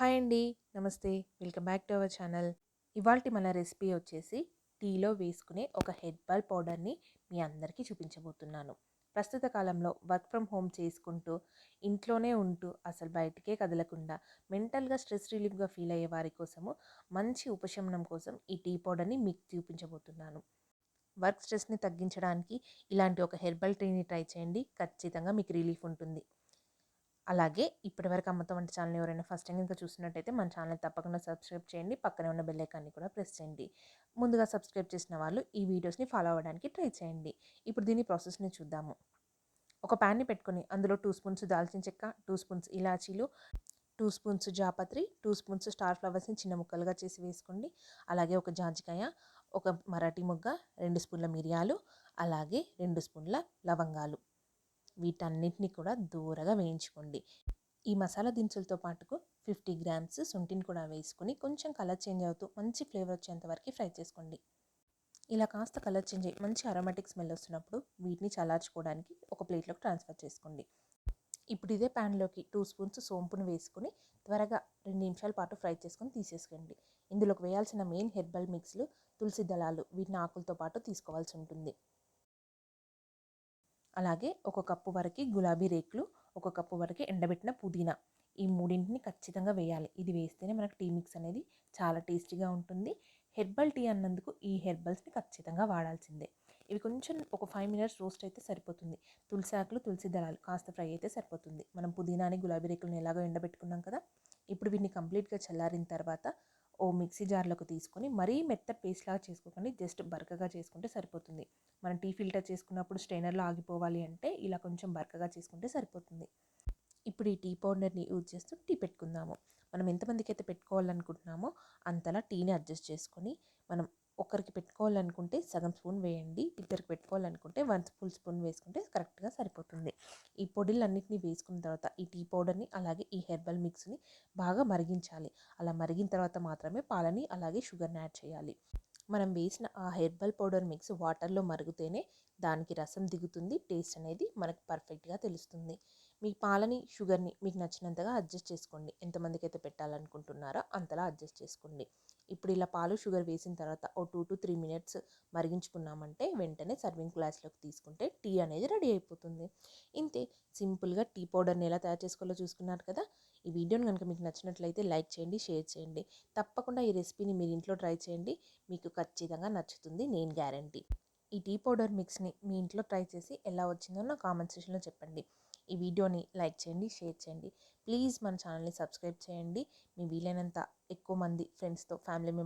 Hi అండి. నమస్తే. Welcome back to our channel. ఇవాల్టి మన రెసిపీ వచ్చేసి టీలో వేసుకునే ఒక హెర్బల్ పౌడర్‌ని మీ అందరికీ చూపించబోతున్నాను. ప్రస్తుత కాలంలో వర్క్ ఫ్రమ్ హోమ్ చేసుకుంటూ, ఇంట్లోనే ఉంటూ అసలు బయటికే కదలకుండా మెంటల్‌గా స్ట్రెస్ రిలీఫ్‌గా ఫీల్ అయ్యే వారి కోసము మంచి ఉపశమనం కోసం ఈ టీ పౌడర్‌ని మీకు చూపించబోతున్నాను. వర్క్ స్ట్రెస్‌ని తగ్గించడానికి ఇలాంటి ఒక హెర్బల్ టీని ట్రై చేయండి. ఖచ్చితంగా మీకు రిలీఫ్ ఉంటుంది. అలాగే ఇప్పటివరకు అమ్మతో వంట ఛానల్ ఎవరైనా ఫస్ట్ టైం కనుక చూస్తున్నట్టయితే మన ఛానల్ తప్పకుండా సబ్స్క్రైబ్ చేయండి. పక్కనే ఉన్న బెల్ ఐకాన్ని కూడా ప్రెస్ చేయండి. ముందుగా సబ్స్క్రైబ్ చేసిన వాళ్ళు ఈ వీడియోస్ని ఫాలో అవ్వడానికి ట్రై చేయండి. ఇప్పుడు దీని ప్రాసెస్ని చూద్దాము. ఒక ప్యాన్ని పెట్టుకొని అందులో 2 స్పూన్స్ దాల్చిన చెక్క, 2 స్పూన్స్ ఇలాచీలు, 2 స్పూన్స్ జాపత్రి, 2 స్పూన్స్ స్టార్ ఫ్లవర్స్ని చిన్న ముక్కలుగా చేసి వేసుకోండి. అలాగే ఒక జాజికాయ, ఒక మరాఠీ మొగ్గ, 2 స్పూన్ల మిరియాలు, అలాగే 2 స్పూన్ల లవంగాలు. వీటన్నిటిని కూడా దూరగా వేయించుకోండి. ఈ మసాలా దినుసులతో పాటుకు 50 గ్రామ్స్ శొంఠిని కూడా వేసుకొని కొంచెం కలర్ చేంజ్ అవుతూ మంచి ఫ్లేవర్ వచ్చేంత వరకు ఫ్రై చేసుకోండి. ఇలా కాస్త కలర్ చేంజ్ అయ్యి మంచి అరోమాటిక్ స్మెల్ వస్తున్నప్పుడు వీటిని చల్లార్చుకోవడానికి ఒక ప్లేట్లోకి ట్రాన్స్ఫర్ చేసుకోండి. ఇప్పుడు ఇదే ప్యాన్లోకి 2 స్పూన్స్ సోంపును వేసుకొని త్వరగా 2 నిమిషాల పాటు ఫ్రై చేసుకొని తీసేసుకోండి. ఇందులోకి వేయాల్సిన మెయిన్ హెర్బల్ మిక్స్లు తులసి దళాలు, వీటిని ఆకులతో పాటు తీసుకోవాల్సి ఉంటుంది. అలాగే ఒక కప్పు వరకు గులాబీ రేకులు, ఒక కప్పు వరకు ఎండబెట్టిన పుదీనా, ఈ మూడింటిని ఖచ్చితంగా వేయాలి. ఇది వేస్తేనే మనకు టీ మిక్స్ అనేది చాలా టేస్టీగా ఉంటుంది. హెర్బల్ టీ అన్నందుకు ఈ హెర్బల్స్ని ఖచ్చితంగా వాడాల్సిందే. ఇవి కొంచెం ఒక 5 మినిట్స్ రోస్ట్ అయితే సరిపోతుంది. తులసి ఆకులు, తులసి దళాలు కాస్త ఫ్రై అయితే సరిపోతుంది. మనం పుదీనాని, గులాబీ రేకులను ఎలాగో ఎండబెట్టుకున్నాం కదా, ఇప్పుడు వీటిని కంప్లీట్గా చల్లారిన తర్వాత ఓ మిక్సీ జార్లోకి తీసుకొని మరీ మెత్తటి పేస్ట్ లాగా చేసుకోకండి, జస్ట్ బరకగా చేసుకుంటే సరిపోతుంది. మనం టీ ఫిల్టర్ చేసుకున్నప్పుడు స్ట్రైనర్లో ఆగిపోవాలి అంటే ఇలా కొంచెం బరకగా చేసుకుంటే సరిపోతుంది. ఇప్పుడు ఈ టీ పౌడర్ని యూజ్ చేస్తూ టీ పెట్టుకుందాము. మనం ఎంతమందికి అయితే పెట్టుకోవాలనుకుంటున్నామో అంతలా టీని అడ్జస్ట్ చేసుకొని, మనం ఒకరికి పెట్టుకోవాలనుకుంటే సగం స్పూన్ వేయండి, ఇద్దరికి పెట్టుకోవాలనుకుంటే 1 ఫుల్ స్పూన్ వేసుకుంటే కరెక్ట్గా సరిపోతుంది. ఈ పొడిలన్నింటినీ వేసుకున్న తర్వాత ఈ టీ పౌడర్ని అలాగే ఈ హెర్బల్ మిక్స్ని బాగా మరిగించాలి. అలా మరిగిన తర్వాత మాత్రమే పాలని అలాగే షుగర్ని యాడ్ చేయాలి. మనం వేసిన ఆ హెర్బల్ పౌడర్ మిక్స్ వాటర్లో మరుగుతేనే దానికి రసం దిగుతుంది, టేస్ట్ అనేది మనకు పర్ఫెక్ట్గా తెలుస్తుంది. మీ పాలని, షుగర్ని మీకు నచ్చినంతగా అడ్జస్ట్ చేసుకోండి. ఎంతమందికి అయితే పెట్టాలనుకుంటున్నారో అంతలా అడ్జస్ట్ చేసుకోండి. ఇప్పుడు ఇలా పాలు, షుగర్ వేసిన తర్వాత ఓ 2 to 3 మినిట్స్ మరిగించుకున్నామంటే వెంటనే సర్వింగ్ గ్లాస్లోకి తీసుకుంటే టీ అనేది రెడీ అయిపోతుంది. ఇంతే, సింపుల్గా టీ పౌడర్ని ఎలా తయారు చేసుకోవాలో చూసుకున్నారు కదా. ఈ వీడియోని కనుక మీకు నచ్చినట్లయితే లైక్ చేయండి, షేర్ చేయండి. తప్పకుండా ఈ రెసిపీని మీరు ఇంట్లో ట్రై చేయండి. మీకు ఖచ్చితంగా నచ్చుతుంది, నేను గ్యారంటీ. ఈ టీ పౌడర్ మిక్స్ని మీ ఇంట్లో ట్రై చేసి ఎలా వచ్చిందో నా కామెంట్ సెక్షన్లో చెప్పండి. ఈ వీడియోని లైక్ చేయండి, షేర్ చేయండి. ప్లీజ్ మన ఛానల్ని సబ్స్క్రైబ్ చేయండి. మీ వీలైనంత ఎక్కువ మంది ఫ్రెండ్స్తో, ఫ్యామిలీ మెంబర్స్